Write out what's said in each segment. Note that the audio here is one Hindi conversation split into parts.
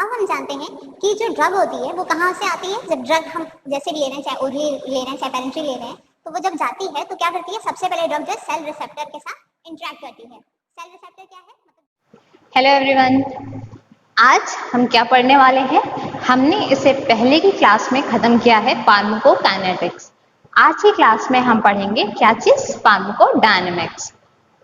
अब हम जानते हैं कि जो ड्रग होती है वो कहाँ से आती है। जब ड्रग हम जैसे भी ले रहे हैं, चाहे ओरली ले रहे हैं चाहे पेरेंट्री ले रहे हैं, तो वो जब जाती है तो क्या करती है, सबसे पहले ड्रग जो सेल रिसेप्टर के साथ इंटरेक्ट करती है। सेल रिसेप्टर क्या है? हेलो एवरीवन, आज हम क्या पढ़ने वाले हैं। हमने इससे पहले की क्लास में खत्म किया है फार्माकोकाइनेटिक्स। आज की क्लास में हम पढ़ेंगे क्या चीज, फार्माकोडायनेमिक्स।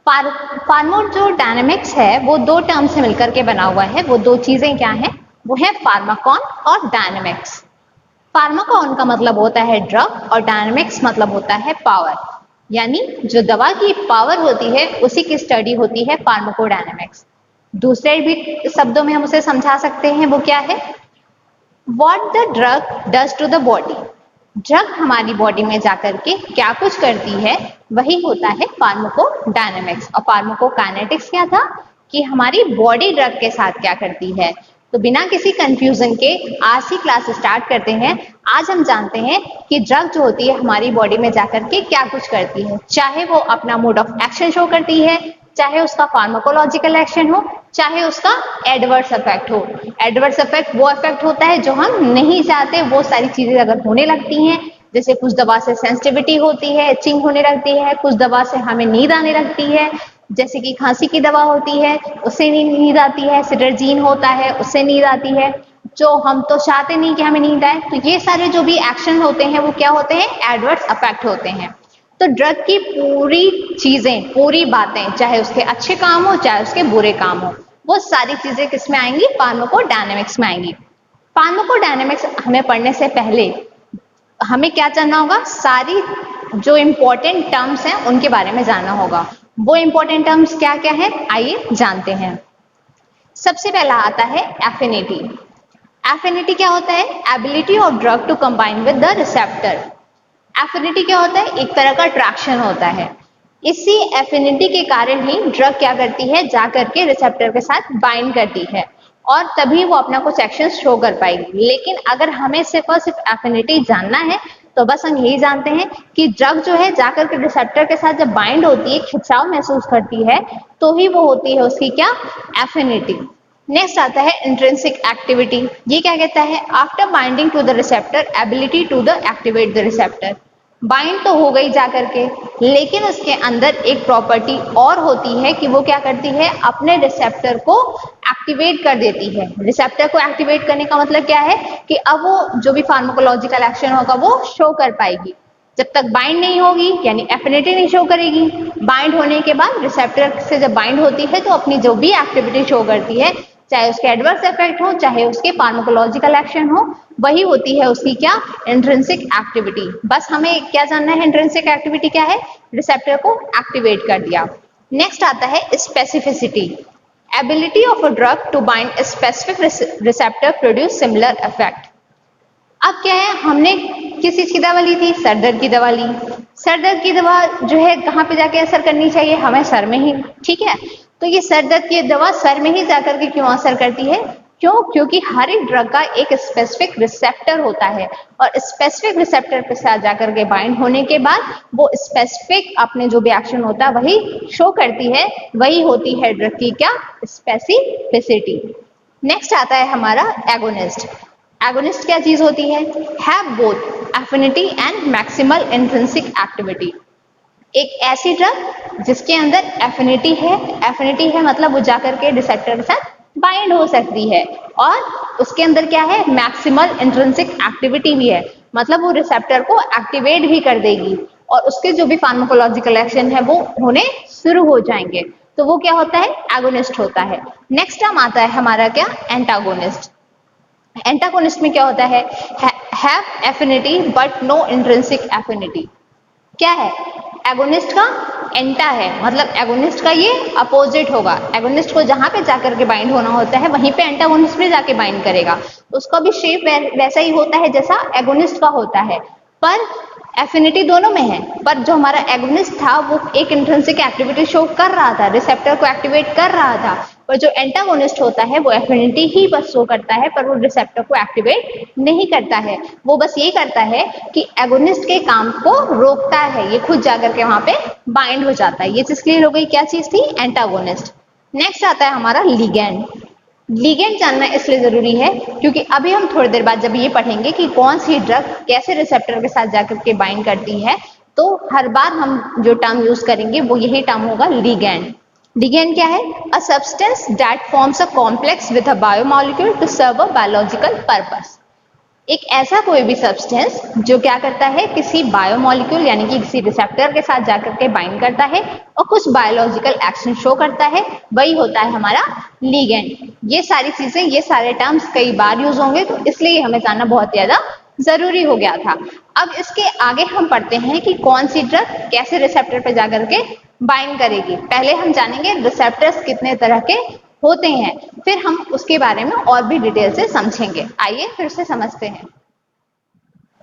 फार्मो जो डायनेमिक्स है वो दो टर्म से मिलकर के बना हुआ है। वो दो चीजें क्या हैं, वो है फार्माकॉन और डायनेमिक्स। फार्माकॉन का मतलब होता है ड्रग और डायनेमिक्स मतलब होता है पावर, यानी जो दवा की पावर होती है उसी की स्टडी होती है फार्माकोडायनेमिक्स। दूसरे भी शब्दों में हम उसे समझा सकते हैं, वो क्या है, what the drug does to the body. Drug हमारी बॉडी में जाकर के क्या कुछ करती है वही होता है फार्माकोडायनेमिक्स। और फार्माकोकाइनेटिक्स क्या था कि हमारी बॉडी ड्रग के साथ क्या करती है। तो बिना किसी कंफ्यूजन के आज की क्लास स्टार्ट करते हैं। आज हम जानते हैं कि ड्रग जो होती है हमारी बॉडी में जाकर के क्या कुछ करती है, चाहे वो अपना मोड ऑफ एक्शन शो करती है, चाहे उसका फार्माकोलॉजिकल एक्शन हो, चाहे उसका एडवर्स इफेक्ट हो। एडवर्स इफेक्ट वो इफेक्ट होता है जो हम नहीं चाहते, वो सारी चीजें अगर होने लगती हैं, जैसे कुछ दवा से सेंसिटिविटी होती है, इचिंग होने लगती है, कुछ दवा से हमें नींद आने लगती है, जैसे कि खांसी की दवा होती है उससे नींद आती है, सिटरजीन होता है उससे नींद आती है, जो हम तो चाहते नहीं कि हमें नींद आए। तो ये सारे जो भी एक्शन होते हैं वो क्या होते हैं, एडवर्स इफेक्ट होते हैं। तो ड्रग की पूरी चीजें, पूरी बातें, चाहे उसके अच्छे काम हो चाहे उसके बुरे काम हो, वो सारी चीजें किस में आएंगी, फार्माकोडायनेमिक्स में आएंगी। फार्माकोडायनेमिक्स हमें पढ़ने से पहले हमें क्या जानना होगा, सारी जो इंपॉर्टेंट टर्म्स हैं उनके बारे में जानना होगा। वो इंपॉर्टेंट टर्म्स क्या क्या है, आइए जानते हैं। सबसे पहला आता है एफिनिटी। एफिनिटी क्या होता है, ability of drug to combine with the receptor. Affinity क्या होता है, एक तरह का अट्रैक्शन होता है। इसी एफिनिटी के कारण ही ड्रग क्या करती है, जाकर के रिसेप्टर के साथ बाइंड करती है और तभी वो अपना कुछ एक्शन शो कर पाएगी। लेकिन अगर हमें सिर्फ और सिर्फ एफिनिटी जानना है तो बस हम यही जानते हैं कि ड्रग जो है जाकर के रिसेप्टर के साथ जब बाइंड होती है, खिंचाव महसूस करती है, तो ही वो होती है उसकी क्या, एफिनिटी। नेक्स्ट आता है इंट्रिंसिक एक्टिविटी। ये क्या कहता है, after binding to the receptor ability to the activate the receptor. Bind तो हो गई जाकर के, लेकिन उसके अंदर एक प्रॉपर्टी और होती है कि वो क्या करती है, अपने रिसेप्टर को एक्टिवेट कर देती है। रिसेप्टर को एक्टिवेट करने का मतलब क्या है कि अब वो जो भी फार्माकोलॉजिकल एक्शन होगा वो शो कर पाएगी। जब तक बाइंड नहीं होगी यानी एफिनिटी नहीं शो करेगी। बाइंड होने के बाद रिसेप्टर से जब बाइंड होती है तो अपनी जो भी एक्टिविटी शो करती है, चाहे उसके एडवर्स इफेक्ट हो चाहे उसके फार्माकोलॉजिकल एक्शन हो, वही होती है उसकी क्या, इंट्रिंसिक एक्टिविटी। बस हमें क्या जानना है, इंट्रिंसिक एक्टिविटी क्या है, रिसेप्टर को एक्टिवेट कर दिया। नेक्स्ट आता है specificity. Ability of a drug to bind a specific receptor produce similar effect। अब क्या है, हमने किस चीज की दवा ली थी, सर दर्द की दवा ली। सर दर्द की दवा जो है कहाँ पे जाके असर करनी चाहिए, हमें सर में ही, ठीक है। तो ये सर दर्द की दवा सर में ही जाकर के क्यों असर करती है, क्यों, क्योंकि हर एक ड्रग का एक स्पेसिफिक रिसेप्टर होता है और स्पेसिफिक रिसेप्टर के साथ जाकर के बाइंड होने के बाद वो स्पेसिफिक अपने जो भी एक्शन होता है वही शो करती है, वही होती है ड्रग की क्या, स्पेसिफिसिटी। नेक्स्ट आता है हमारा एगोनिस्ट। एगोनिस्ट क्या चीज होती है, have both affinity and maximal intrinsic activity. एक ऐसी ड्रग जिसके अंदर एफिनिटी है, एफिनिटी है मतलब वो जाकर के रिसेप्टर के साथ बाइंड हो सकती है, और उसके अंदर क्या है, मैक्सिमल इंट्रिंसिक एक्टिविटी भी है, मतलब वो रिसेप्टर को एक्टिवेट भी कर देगी और उसके जो भी फार्माकोलॉजिकल एक्शन है वो होने शुरू हो जाएंगे। तो वो क्या होता है, एगोनिस्ट होता है। नेक्स्ट टर्म आता है हमारा क्या, एंटागोनिस्ट। एंटागोनिस्ट में क्या होता है, have affinity but no intrinsic affinity. क्या है, एगोनिस्ट का एंटा है, मतलब एगोनिस्ट का ये अपोजिट होगा। एगोनिस्ट को जहां पे जाकर के बाइंड होना होता है वहीं पे एंटागोनिस्ट भी जाके बाइंड करेगा। उसका भी शेप वैसा ही होता है जैसा एगोनिस्ट का होता है, पर एफिनिटी दोनों में है। पर जो हमारा एगोनिस्ट था वो एक इंट्रिंसिक एक्टिविटी शो कर रहा था, रिसेप्टर को एक्टिवेट कर रहा था, पर जो एंटागोनिस्ट होता है वो एफिनिटी ही बस शो करता है पर वो रिसेप्टर को एक्टिवेट नहीं करता है। वो बस ये करता है कि एगोनिस्ट के काम को रोकता है, ये खुद जाकर के वहां पे बाइंड हो जाता है। ये चीज क्लियर हो गई, क्या चीज थी, एंटागोनिस्ट। नेक्स्ट आता है हमारा लिगैंड। लिगेंड जानना इसलिए जरूरी है क्योंकि अभी हम थोड़ी देर बाद जब ये पढ़ेंगे कि कौन सी ड्रग कैसे रिसेप्टर के साथ जाकर के बाइंड करती है, तो हर बार हम जो टर्म यूज करेंगे वो यही टर्म होगा लिगेंड। लिगेंड क्या है? A substance that forms a complex with a biomolecule to serve a biological purpose. एक ऐसा कोई भी सब्सटेंस जो क्या करता है, किसी बायोमोलिक्यूल यानी कि किसी रिसेप्टर के साथ जाकर के बाइंड करता है और कुछ बायोलॉजिकल एक्शन शो करता है, वही होता है हमारा लिगेंड। ये सारी चीजें, ये सारे टर्म्स कई बार यूज होंगे, तो इसलिए हमें जानना बहुत ज्यादा जरूरी हो गया था। अब इसके आगे हम पढ़ते हैं कि कौन सी ड्रग कैसे रिसेप्टर पर जाकर के बाइंड करेगी। पहले हम जानेंगे रिसेप्टर्स कितने तरह के होते हैं, फिर हम उसके बारे में और भी डिटेल से समझेंगे। आइए फिर से समझते हैं।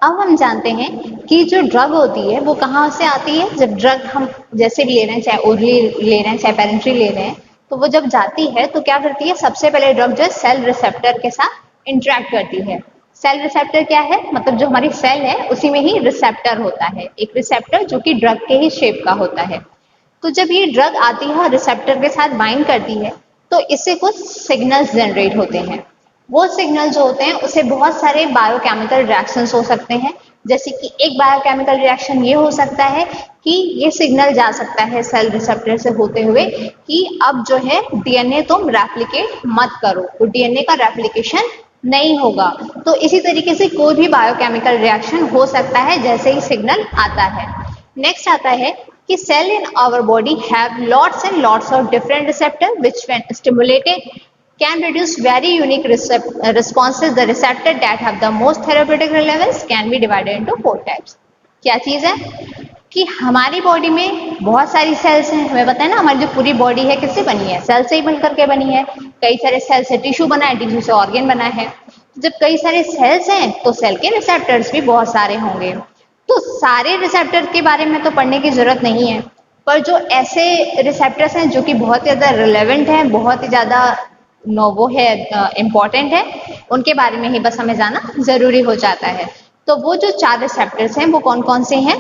अब हम जानते हैं कि जो ड्रग होती है वो कहाँ से आती है। जब ड्रग हम जैसे भी ले रहे हैं, चाहे ओरली ले रहे हैं चाहे पेरेंट्री ले रहे हैं, तो वो जब जाती है तो क्या करती है, सबसे पहले ड्रग जो है सेल रिसेप्टर के साथ इंटरेक्ट करती है। सेल रिसेप्टर क्या है? मतलब जो हमारी सेल है उसी में ही रिसेप्टर होता है, एक रिसेप्टर जो कि ड्रग के ही शेप का होता है। तो जब ये ड्रग आती है और रिसेप्टर के साथ बाइंड करती है तो इससे कुछ सिग्नल्स जनरेट होते हैं। वो सिग्नल जो होते हैं उसे बहुत सारे बायोकेमिकल रिएक्शंस हो सकते हैं। जैसे कि एक बायोकेमिकल रिएक्शन ये हो सकता है कि ये सिग्नल जा सकता है सेल रिसेप्टर से होते हुए कि अब जो है डीएनए तुम रेप्लिकेट मत करो, तो डीएनए का रेप्लिकेशन नहीं होगा। तो इसी तरीके से कोई भी बायोकेमिकल रिएक्शन हो सकता है जैसे ही सिग्नल आता है। नेक्स्ट आता है कि cell in our body have lots and lots of different receptor which when stimulated can produce very unique responses. The receptor that have the most therapeutic relevance can be divided into 4 types. क्या चीज है कि हमारी बॉडी में बहुत सारी सेल्स हैं। हमें पता है ना, हमारी जो पूरी बॉडी है किससे बनी है? सेल से ही बनकर के बनी है। कई सारे सेल से टिश्यू बना है, टिश्यू से ऑर्गेन बना है। जब कई सारे सेल्स हैं तो सेल के रिसेप्टर्स भी बहुत सारे होंगे। तो सारे रिसेप्टर के बारे में तो पढ़ने की जरूरत नहीं है, पर जो ऐसे रिसेप्टर्स हैं जो कि बहुत ज़्यादा रिलेवेंट हैं, बहुत ही ज़्यादा वो है इम्पॉर्टेंट है, उनके बारे में ही बस हमें जाना जरूरी हो जाता है। तो वो जो 4 रिसेप्टर्स हैं वो कौन कौन से हैं?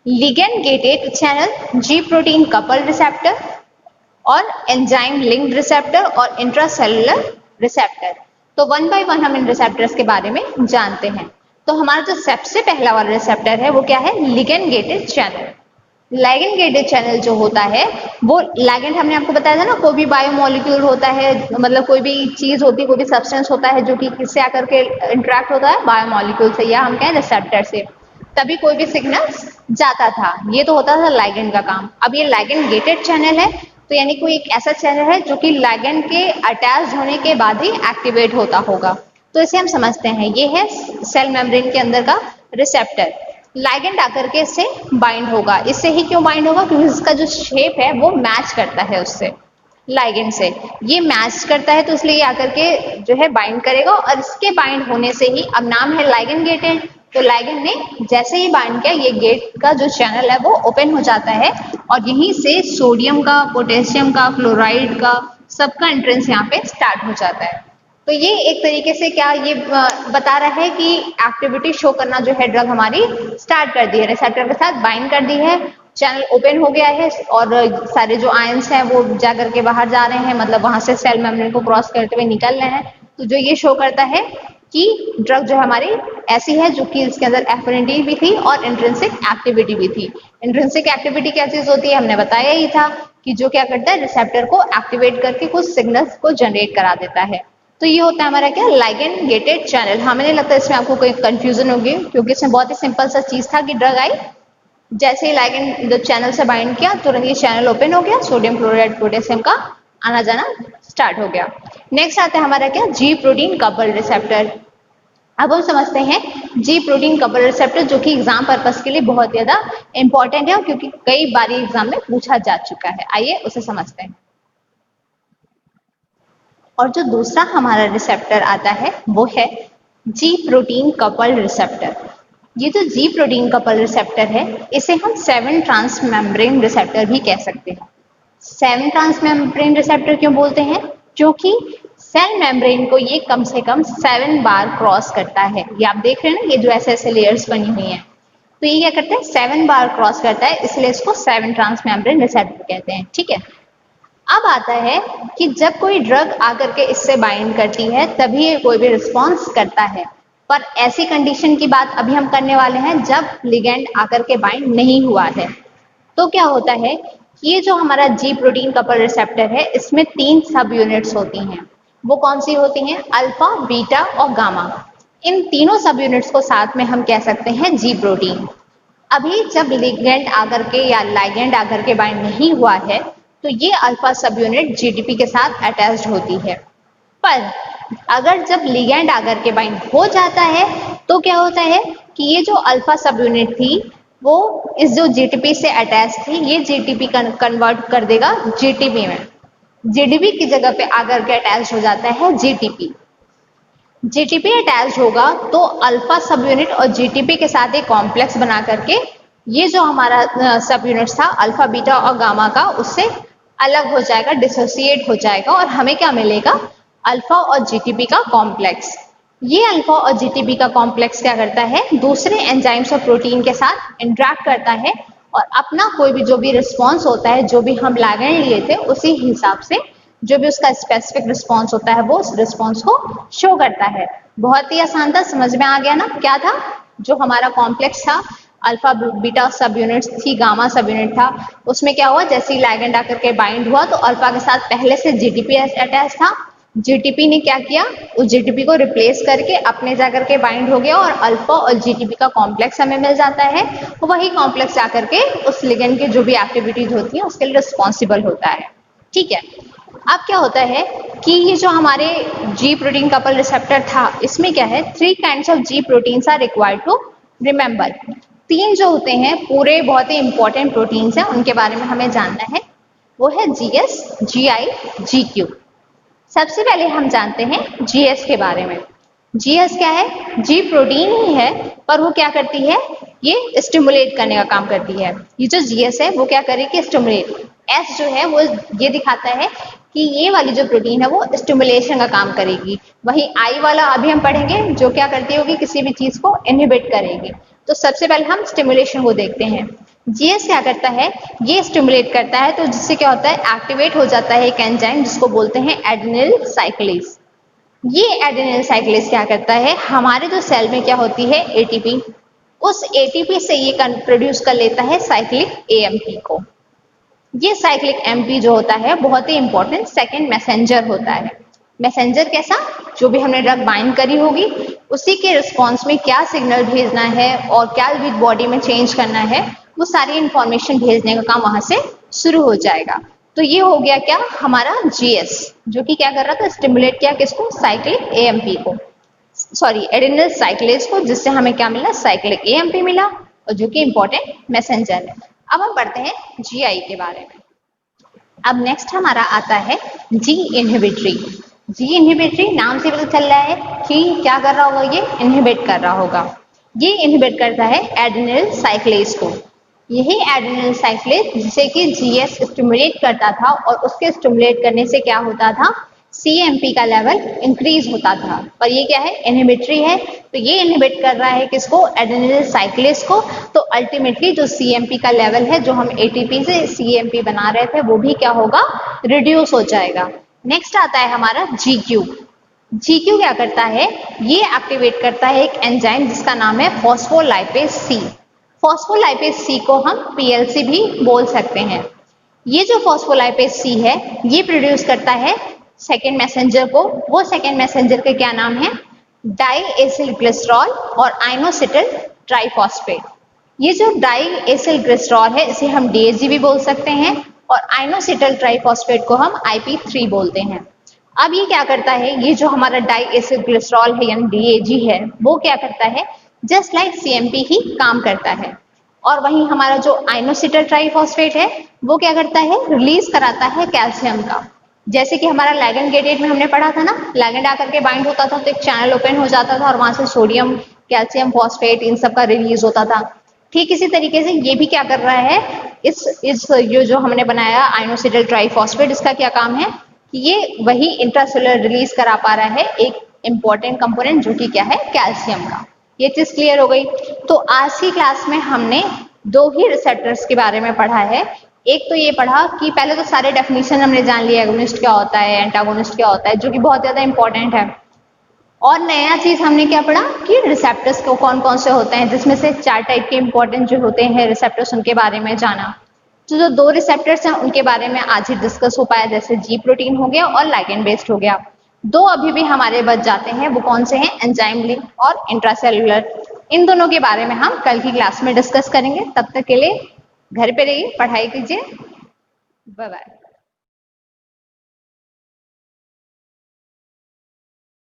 लिगेंड गेटेड चैनल, जी प्रोटीन कपल रिसेप्टर और एंजाइम लिंक्ड रिसेप्टर और इंट्रासेलुलर रिसेप्टर। तो वन बाय वन हम इन रिसेप्टर्स के बारे में जानते हैं। तो हमारा जो सबसे पहला वाला रिसेप्टर है वो क्या है? Ligand gated channel. Ligand gated channel जो होता है वो, लिगेंड हमने आपको बताया था ना, कोई भी बायोमोलिक्यूल होता है, मतलब कोई भी चीज होती है, कोई भी सब्सटेंस होता है जो कि किससे आकर के इंटरेक्ट होता है? बायोमोलिक्यूल से, या हम कहें रिसेप्टर से, तभी कोई भी सिग्नल जाता था। ये तो होता था लिगेंड का काम। अब ये लिगेंड गेटेड चैनल है, तो यानी कोई एक ऐसा चैनल है जो कि लिगेंड के अटैच होने के बाद ही एक्टिवेट होता होगा। तो इसे हम समझते हैं, ये है सेल मेम्ब्रेन के अंदर का रिसेप्टर। लिगेंड आकर के इससे बाइंड होगा। इससे ही क्यों बाइंड होगा? क्योंकि इसका जो शेप है वो मैच करता है उससे, लिगेंड से ये मैच करता है, तो इसलिए ये आकर के जो है बाइंड करेगा। और इसके बाइंड होने से ही, अब नाम है लिगेंड गेटेड, तो लिगेंड ने जैसे ही बाइंड किया, ये गेट का जो चैनल है वो ओपन हो जाता है और यहीं से सोडियम का, पोटेशियम का, क्लोराइड का, सबका एंट्रेंस यहाँ पे स्टार्ट हो जाता है। तो ये एक तरीके से क्या ये बता रहा है कि एक्टिविटी शो करना जो है ड्रग हमारी स्टार्ट कर दी है, रिसेप्टर के साथ बाइंड कर दी है, चैनल ओपन हो गया है और सारे जो आयंस हैं वो जाकर के बाहर जा रहे हैं, मतलब वहां से सेल मेम्ब्रेन को क्रॉस करते हुए निकल रहे हैं। तो जो ये शो करता है कि ड्रग जो हमारी ऐसी है जो कि इसके अंदर एफिनिटी भी थी और इंट्रिंसिक एक्टिविटी भी थी। इंट्रिंसिक एक्टिविटी क्या चीज होती है? हमने बताया ही था कि जो क्या करता है, रिसेप्टर को एक्टिवेट करके कुछ सिग्नल्स को जनरेट करा देता है। तो ये होता है हमारा क्या? Ligand gated channel. हमें नहीं लगता इसमें आपको कोई कंफ्यूजन होगी, क्योंकि इसमें बहुत ही सिंपल सा चीज था कि ड्रग आई, जैसे ही लिगेंड जो चैनल से बाइंड किया तुरंत ये चैनल ओपन हो गया, सोडियम क्लोराइड पोटेशियम का आना जाना स्टार्ट हो गया। नेक्स्ट आता है हमारा क्या? जी प्रोटीन कपल रिसेप्टर। अब हम समझते हैं जी प्रोटीन कपल रिसेप्टर, जो कि एग्जाम पर्पस के लिए बहुत ज्यादा इंपॉर्टेंट है क्योंकि कई बार एग्जाम में पूछा जा चुका है। आइए उसे समझते हैं। और जो दूसरा हमारा रिसेप्टर आता है वो है जी प्रोटीन कपल रिसेप्टर। ये जो जी प्रोटीन कपल रिसेप्टर है इसे हम 7 ट्रांसमेम्ब्रेन रिसेप्टर भी कह सकते हैं। 7 ट्रांसमेम्ब्रेन रिसेप्टर क्यों बोलते हैं? क्योंकि सेल मेम्ब्रेन को ये कम से कम 7 बार क्रॉस करता है। ये आप देख रहे हैं ना, ये जो ऐसे ऐसे लेयर्स बनी हुई हैं, तो ये क्या करते हैं? 7 बार क्रॉस करता है, इसलिए इसको 7 ट्रांसमेम्ब्रेन रिसेप्टर कहते हैं। ठीक है, अब आता है कि जब कोई ड्रग आकर के इससे बाइंड करती है तभी ये कोई भी रिस्पॉन्स करता है, पर ऐसी कंडीशन की बात अभी हम करने वाले हैं जब लिगेंड आकर के बाइंड नहीं हुआ है। तो क्या होता है कि ये जो हमारा जी प्रोटीन कपल रिसेप्टर है इसमें 3 सब यूनिट्स होती हैं। वो कौन सी होती हैं? अल्फा, बीटा और गामा। इन तीनों सब यूनिट्स को साथ में हम कह सकते हैं जी प्रोटीन। अभी जब लिगेंड आकर के या लाइगेंड आकर के बाइंड नहीं हुआ है तो ये अल्फा सब यूनिट जीटीपी के साथ अटैच्ड होती है। पर अगर जब लिगेंड आकर के बाइंड हो जाता है तो क्या होता है कि ये जो अल्फा सब यूनिट थी वो इस जो जीटीपी से अटैच थी, ये जीटीपी कन्वर्ट कर देगा जीटीपी में। जीटीपी की जगह पे आकर के अटैच हो जाता है जीटीपी। जीटीपी अटैच होगा तो अल्फा सब यूनिट और जीटीपी के साथ एक कॉम्प्लेक्स बना करके ये जो हमारा सब यूनिट था अल्फा, बीटा और गामा का, उससे अलग हो जाएगा, डिसोसिएट हो जाएगा और हमें क्या मिलेगा? अल्फा और जीटीपी का कॉम्प्लेक्स। ये अल्फा और जीटीपी का कॉम्प्लेक्स क्या करता है? दूसरे एंजाइम्स और प्रोटीन के साथ इंटरेक्ट करता है और अपना कोई भी जो भी रिस्पॉन्स होता है, जो भी हम लिगेंड लिए थे उसी हिसाब से जो भी उसका स्पेसिफिक रिस्पॉन्स होता है वो उस रिस्पॉन्स को शो करता है। बहुत ही आसान था, समझ में आ गया ना? क्या था जो हमारा कॉम्प्लेक्स था? अल्फा बीटा सब यूनिट्स थी, गामा सब यूनिट था। उसमें क्या हुआ? जैसे ही लिगेंड आकर के बाइंड हुआ तो अल्फा के साथ पहले से जीटीपी अटैच था। जीटीपी ने क्या किया? उस जीटीपी को रिप्लेस करके अपने जाकर के बाइंड हो गया और अल्फा और जीटीपी का कॉम्प्लेक्स हमें मिल जाता है। वही कॉम्प्लेक्स जाकर के उस लिगेंड की जो भी एक्टिविटीज होती है उसके लिए रिस्पॉन्सिबल होता है। ठीक है, अब क्या होता है कि ये जो हमारे जी प्रोटीन कपल रिसेप्टर था इसमें क्या है? 3 kinds of G proteins are required to remember. 3 जो होते हैं पूरे बहुत ही इंपॉर्टेंट प्रोटीन्स हैं, उनके बारे में हमें जानना है। वो है जीएस, जीआई, जीक्यू। सबसे पहले हम जानते हैं जीएस के बारे में। जीएस क्या है? जी प्रोटीन ही है पर वो क्या करती है? ये स्टिमुलेट करने का काम करती है। ये जो जीएस है वो क्या करेगी? स्टिमुलेट। एस जो है वो ये दिखाता है कि ये वाली जो प्रोटीन है वो स्टिमुलेशन का काम करेगी। वही आई वाला अभी हम पढ़ेंगे जो क्या करती होगी? किसी भी चीज को इनहिबिट करेगी। तो सबसे पहले हम स्टिमुलेशन को देखते हैं। जीएस क्या करता है? ये स्टिमुलेट करता है तो जिससे क्या होता है? एक्टिवेट हो जाता है एक एंजाइम जिसको बोलते हैं एडेनिल साइक्लेज। ये एडेनिल साइक्लेज क्या करता है? हमारे जो सेल में क्या होती है? एटीपी। उस एटीपी से ये प्रोड्यूस कर लेता है साइक्लिक एएमपी को। ये साइक्लिक एमपी जो होता है बहुत ही इंपॉर्टेंट सेकेंड मैसेंजर होता है। मैसेंजर कैसा? जो भी हमने ड्रग बाइंड करी होगी उसी के रिस्पॉन्स में क्या सिग्नल भेजना है और क्या भी बॉडी में चेंज करना है वो सारी इंफॉर्मेशन भेजने का काम वहां से शुरू हो जाएगा। तो ये हो गया क्या? हमारा जीएस, जो कि क्या कर रहा था? स्टिमुलेट किया किसको? साइक्लिक एएमपी को, सॉरी एडेनिल साइक्लेज को, जिससे हमें क्या मिला? साइक्लिक एएमपी मिला और जो कि इंपॉर्टेंट मैसेंजर है। अब हम पढ़ते हैं जीआई के बारे में। अब नेक्स्ट हमारा आता है जी इनहिबिटरी। जी इनहिबिटरी नाम से पता चल रहा है कि क्या कर रहा होगा? ये इनहिबिट कर रहा होगा। ये इनहिबिट करता है एडेनिल साइक्लेज को। यही एडेनिल साइक्लेज जिसे कि जीएस स्टिमुलेट करता था और उसके स्टिमुलेट करने से क्या होता था? सीएमपी का लेवल इंक्रीज होता था। पर ये क्या है? इनहिबिटरी है, तो ये इनहिबिट कर रहा है किसको? एडेनिल साइक्लेज को। तो अल्टीमेटली जो सीएमपी का लेवल है, जो हम एटीपी से सीएमपी बना रहे थे, वो भी क्या होगा? रिड्यूस हो जाएगा। नेक्स्ट आता है हमारा जीक्यू। जीक्यू क्या करता है? ये एक्टिवेट करता है एक एंजाइम जिसका नाम है फॉस्फोलाइपेज सी। फॉस्फोलाइपेज सी को हम पीएलसी भी बोल सकते हैं। ये जो फॉस्फोलाइपेज सी है ये प्रोड्यूस करता है सेकेंड मैसेंजर को। वो सेकेंड मैसेंजर के क्या नाम है? डाई एसिल ग्लिसरॉल और आइनोसिटिल ट्राइफॉस्फेट। ये जो डाई एसिल ग्लिसरॉल है इसे हम डीएजी भी बोल सकते हैं और आइनोसिटिल ट्राइफॉस्फेट को हम आईपी3 बोलते हैं। अब ये क्या करता है? ये जो हमारा डाई एसिल ग्लिसरॉल है यानी डीएजी है वो क्या करता है? जस्ट लाइक सीएमपी ही काम करता है। और वहीं हमारा जो आइनोसिटिल ट्राइफॉस्फेट है वो क्या करता है? रिलीज कराता है कैल्शियम का। जैसे कि हमारा लिगेंड गेटेड में हमने पढ़ा था ना, लिगेंड आकर के बाइंड होता था तो एक चैनल ओपन हो जाता था और वहां से सोडियम, कैल्शियम, फॉस्फेट इन सब का रिलीज होता था। ठीक इसी तरीके से ये भी क्या कर रहा है? इस ये जो हमने बनाया आइनोसिटिल ट्राइफॉस्फेट, इसका क्या काम है कि ये वही इंट्रासेलुलर रिलीज करा पा रहा है एक इंपॉर्टेंट कंपोनेंट जो कि क्या है? कैल्शियम का। ये चीज क्लियर हो गई। तो आज की क्लास में हमने 2 ही रिसेप्टर्स के बारे में पढ़ा है, एक तो ये पढ़ा कि पहले तो सारे डेफिनेशन हमने जान लिया, एगोनिस्ट क्या होता है, एंटागोनिस्ट क्या होता है, जो कि बहुत ज्यादा इंपॉर्टेंट है। और नया चीज हमने क्या पढ़ा कि रिसेप्टर्स को कौन कौन से होते हैं, जिसमें से 4 टाइप के इंपॉर्टेंट जो होते हैं रिसेप्टर्स, उनके बारे में जाना। तो जो 2 रिसेप्टर्स हैं उनके बारे में आज ही डिस्कस हो पाया, जैसे जी प्रोटीन हो गया और लिगैंड बेस्ड हो गया। 2 अभी भी हमारे बच जाते हैं, वो कौन से हैं, एंजाइम लिंक और इंट्रासेलुलर। इन दोनों के बारे में हम कल की क्लास में डिस्कस करेंगे। तब तक के लिए घर पे रहिए, पढ़ाई कीजिए। Bye bye.